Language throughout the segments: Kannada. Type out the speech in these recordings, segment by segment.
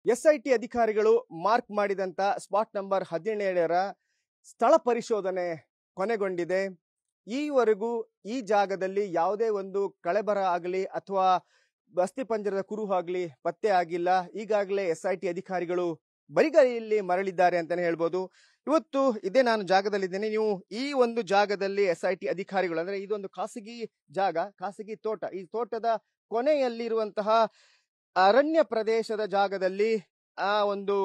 ಎಸ್ಐಟಿ ಅಧಿಕಾರಿಗಳು ಮಾರ್ಕ್ ಮಾಡಿದಂತ ಸ್ಪಾಟ್ ನಂಬರ್ 17ರ ಸ್ಥಳ ಪರಿಶೋಧನೆ ಕೊನೆಗೊಂಡಿದೆ. ಈವರೆಗೂ ಈ ಜಾಗದಲ್ಲಿ ಯಾವುದೇ ಒಂದು ಕಳೆಬರ ಆಗಲಿ ಅಥವಾ ಅಸ್ಥಿಪಂಜರದ ಕುರುಹು ಆಗಲಿ ಪತ್ತೆ ಆಗಿಲ್ಲ. ಈಗಾಗಲೇ ಎಸ್ಐಟಿ ಅಧಿಕಾರಿಗಳು ಬರಿಗೈಯಲ್ಲಿ ಮರಳಿದ್ದಾರೆ ಅಂತಾನೆ ಹೇಳ್ಬೋದು. ಇವತ್ತು ಇದೇ ನಾನು ಜಾಗದಲ್ಲಿದ್ದೇನೆ. ನೀವು ಈ ಒಂದು ಜಾಗದಲ್ಲಿ ಎಸ್ಐಟಿ ಅಧಿಕಾರಿಗಳು ಅಂದ್ರೆ ಇದೊಂದು ಖಾಸಗಿ ಜಾಗ, ಖಾಸಗಿ ತೋಟ. ಈ ತೋಟದ ಕೊನೆಯಲ್ಲಿರುವಂತಹ ಅರಣ್ಯ ಪ್ರದೇಶದ ಜಾಗದಲ್ಲಿ ಆ ಒಂದು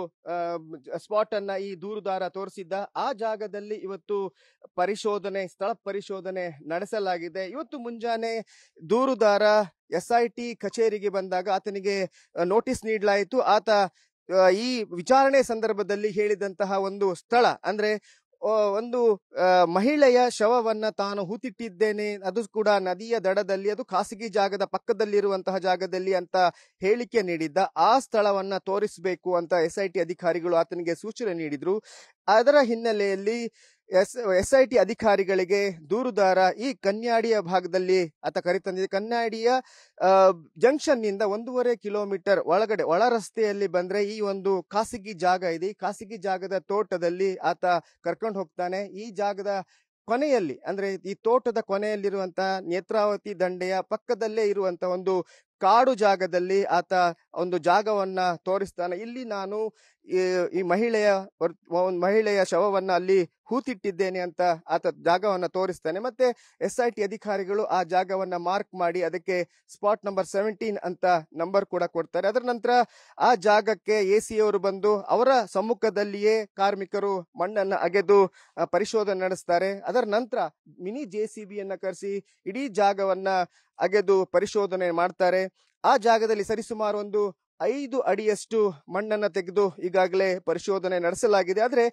ಸ್ಪಾಟ್ ಅನ್ನ ಈ ದೂರುದಾರ ತೋರಿಸಿದ್ದ ಆ ಜಾಗದಲ್ಲಿ ಇವತ್ತು ಸ್ಥಳ ಪರಿಶೋಧನೆ ನಡೆಸಲಾಗಿದೆ. ಇವತ್ತು ಮುಂಜಾನೆ ದೂರುದಾರ ಎಸ್ಐಟಿ ಕಚೇರಿಗೆ ಬಂದಾಗ ಆತನಿಗೆ ನೋಟಿಸ್ ನೀಡಲಾಯಿತು. ಆತ ಈ ವಿಚಾರಣೆ ಸಂದರ್ಭದಲ್ಲಿ ಹೇಳಿದಂತಹ ಒಂದು ಸ್ಥಳ ಅಂದ್ರೆ ಒಂದು ಮಹಿಳೆಯ ಶವವನ್ನ ತಾನು ಹೂತಿಟ್ಟಿದ್ದೇನೆ, ಅದು ಕೂಡ ನದಿಯ ದಡದಲ್ಲಿ, ಅದು ಖಾಸಗಿ ಜಾಗದ ಪಕ್ಕದಲ್ಲಿರುವಂತಹ ಜಾಗದಲ್ಲಿ ಅಂತ ಹೇಳಿಕೆ ನೀಡಿದ್ದ. ಆ ಸ್ಥಳವನ್ನ ತೋರಿಸಬೇಕು ಅಂತ ಎಸ್ಐಟಿ ಅಧಿಕಾರಿಗಳು ಆತನಿಗೆ ಸೂಚನೆ ನೀಡಿದ್ರು. ಅದರ ಹಿನ್ನೆಲೆಯಲ್ಲಿ ಎಸ್ಐಟಿ ಅಧಿಕಾರಿಗಳಿಗೆ ದೂರುದಾರ ಈ ಕನ್ಯಾಡಿಯ ಭಾಗದಲ್ಲಿ ಆತ ಕರೆತಂದಿದೆ. ಕನ್ಯಾಡಿಯ ಜಂಕ್ಷನ್ ನಿಂದ 1.5 ಕಿಲೋಮೀಟರ್ ಒಳಗಡೆ ಒಳ ರಸ್ತೆಯಲ್ಲಿ ಬಂದ್ರೆ ಈ ಒಂದು ಖಾಸಗಿ ಜಾಗ ಇದೆ. ಈ ಖಾಸಗಿ ಜಾಗದ ತೋಟದಲ್ಲಿ ಆತ ಕರ್ಕೊಂಡು ಹೋಗ್ತಾನೆ. ಈ ಜಾಗದ ಕೊನೆಯಲ್ಲಿ ಅಂದ್ರೆ ಈ ತೋಟದ ಕೊನೆಯಲ್ಲಿರುವಂತಹ ನೇತ್ರಾವತಿ ದಂಡೆಯ ಪಕ್ಕದಲ್ಲೇ ಇರುವಂತಹ ಒಂದು ಕಾಡು ಜಾಗದಲ್ಲಿ ಆತ ಒಂದು ಜಾಗವನ್ನ ತೋರಿಸ್ತಾನೆ. ಇಲ್ಲಿ ನಾನು ಈ ಮಹಿಳೆಯ ಶವವನ್ನ ಅಲ್ಲಿ ಹೂತಿಟ್ಟಿದ್ದೇನೆ ಅಂತ ಆತ ಜಾಗವನ್ನ ತೋರಿಸ್ತಾನೆ. ಮತ್ತೆ ಎಸ್ಐಟಿ ಅಧಿಕಾರಿಗಳು ಆ ಜಾಗವನ್ನ ಮಾರ್ಕ್ ಮಾಡಿ ಅದಕ್ಕೆ ಸ್ಪಾಟ್ ನಂಬರ್ 17 ಅಂತ ನಂಬರ್ ಕೂಡ ಕೊಡ್ತಾರೆ. ಅದರ ನಂತರ ಆ ಜಾಗಕ್ಕೆ ಎಸಿ ಅವರು ಬಂದು ಅವರ ಸಮ್ಮುಖದಲ್ಲಿಯೇ ಕಾರ್ಮಿಕರು ಮಣ್ಣನ್ನ ಅಗೆದು ಪರಿಶೋಧನೆ ನಡೆಸ್ತಾರೆ. ಅದರ ನಂತರ ಮಿನಿ JCBಯನ್ನ ಕರೆಸಿ ಇಡೀ ಜಾಗವನ್ನ ಅಗೆದು ಪರಿಶೋಧನೆ ಮಾಡ್ತಾರೆ. ಆ ಜಾಗದಲ್ಲಿ ಸರಿಸುಮಾರು ಒಂದು 5 ಅಡಿಯಷ್ಟು ಮಣ್ಣನ್ನ ತೆಗೆದು ಈಗಾಗಲೇ ಪರಿಶೋಧನೆ ನಡೆಸಲಾಗಿದೆ. ಆದ್ರೆ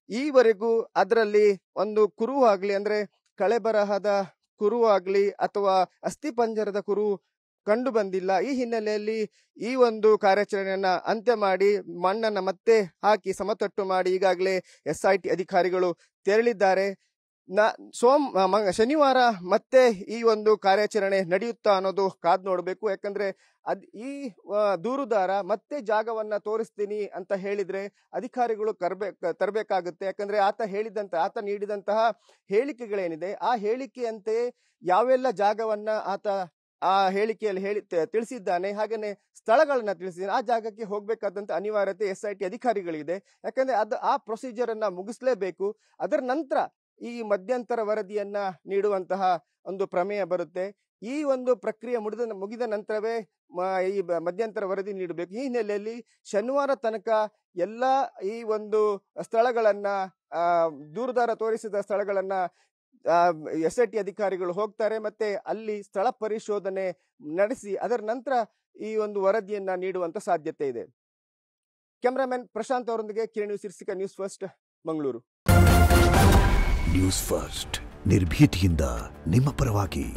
ಈವರೆಗೂ ಅದರಲ್ಲಿ ಒಂದು ಕುರುಹು ಆಗ್ಲಿ ಅಂದ್ರೆ ಕಳೆಬರಹದ ಕುರುಹು ಆಗ್ಲಿ ಅಥವಾ ಅಸ್ಥಿಪಂಜರದ ಕುರುಹು ಕಂಡು ಬಂದಿಲ್ಲ. ಈ ಹಿನ್ನೆಲೆಯಲ್ಲಿ ಈ ಒಂದು ಕಾರ್ಯಾಚರಣೆಯನ್ನ ಅಂತ್ಯ ಮಾಡಿ ಮಣ್ಣನ್ನ ಮತ್ತೆ ಹಾಕಿ ಸಮತಟ್ಟು ಮಾಡಿ ಈಗಾಗಲೇ ಎಸ್ಐಟಿ ಅಧಿಕಾರಿಗಳು ತೆರಳಿದ್ದಾರೆ. ಶನಿವಾರ ಮತ್ತೆ ಈ ಒಂದು ಕಾರ್ಯಾಚರಣೆ ನಡೆಯುತ್ತಾ ಅನ್ನೋದು ಕಾದ್ ನೋಡ್ಬೇಕು. ಯಾಕಂದ್ರೆ ಈ ದೂರುದಾರ ಮತ್ತೆ ಜಾಗವನ್ನ ತೋರಿಸ್ತೀನಿ ಅಂತ ಹೇಳಿದ್ರೆ ಅಧಿಕಾರಿಗಳು ತರಬೇಕಾಗುತ್ತೆ. ಯಾಕಂದ್ರೆ ಆತ ನೀಡಿದಂತಹ ಹೇಳಿಕೆಗಳೇನಿದೆ ಆ ಹೇಳಿಕೆಯಂತೆ ಯಾವೆಲ್ಲ ಜಾಗವನ್ನ ಆತ ಆ ಹೇಳಿಕೆಯಲ್ಲಿ ತಿಳಿಸಿದ್ದಾನೆ, ಹಾಗೇನೆ ಸ್ಥಳಗಳನ್ನ ತಿಳಿಸಿದ್ದಾನೆ, ಆ ಜಾಗಕ್ಕೆ ಹೋಗ್ಬೇಕಾದಂತ ಅನಿವಾರ್ಯತೆ ಎಸ್ಐಟಿ ಅಧಿಕಾರಿಗಳಿದೆ. ಯಾಕಂದ್ರೆ ಆ ಪ್ರೊಸೀಜರ್ ಅನ್ನ ಮುಗಿಸ್ಲೇಬೇಕು. ಅದರ ನಂತರ ಈ ಮಧ್ಯಂತರ ವರದಿಯನ್ನ ನೀಡುವಂತಹ ಒಂದು ಪ್ರಮೇಯ ಬರುತ್ತೆ. ಈ ಒಂದು ಪ್ರಕ್ರಿಯೆ ಮುಗಿದ ನಂತರವೇ ಈ ಮಧ್ಯಂತರ ವರದಿ ನೀಡಬೇಕು. ಈ ಹಿನ್ನೆಲೆಯಲ್ಲಿ ಶನಿವಾರ ತನಕ ಎಲ್ಲ ಈ ಒಂದು ಸ್ಥಳಗಳನ್ನ ದೂರುದಾರ ತೋರಿಸಿದ ಸ್ಥಳಗಳನ್ನ ಎಸ್ಐಟಿ ಅಧಿಕಾರಿಗಳು ಹೋಗ್ತಾರೆ. ಮತ್ತೆ ಅಲ್ಲಿ ಸ್ಥಳ ಪರಿಶೋಧನೆ ನಡೆಸಿ ಅದರ ನಂತರ ಈ ಒಂದು ವರದಿಯನ್ನ ನೀಡುವಂತ ಸಾಧ್ಯತೆ ಇದೆ. ಕ್ಯಾಮರಾಮನ್ ಪ್ರಶಾಂತ್ ಅವರೊಂದಿಗೆ ಕಿರಣ್ ಸಿರ್ಸಿಕ, news first, Mangaluru. News first ನಿರ್ಭೀತಿಯಿಂದ ನಿಮ್ಮ ಪರವಾಗಿ.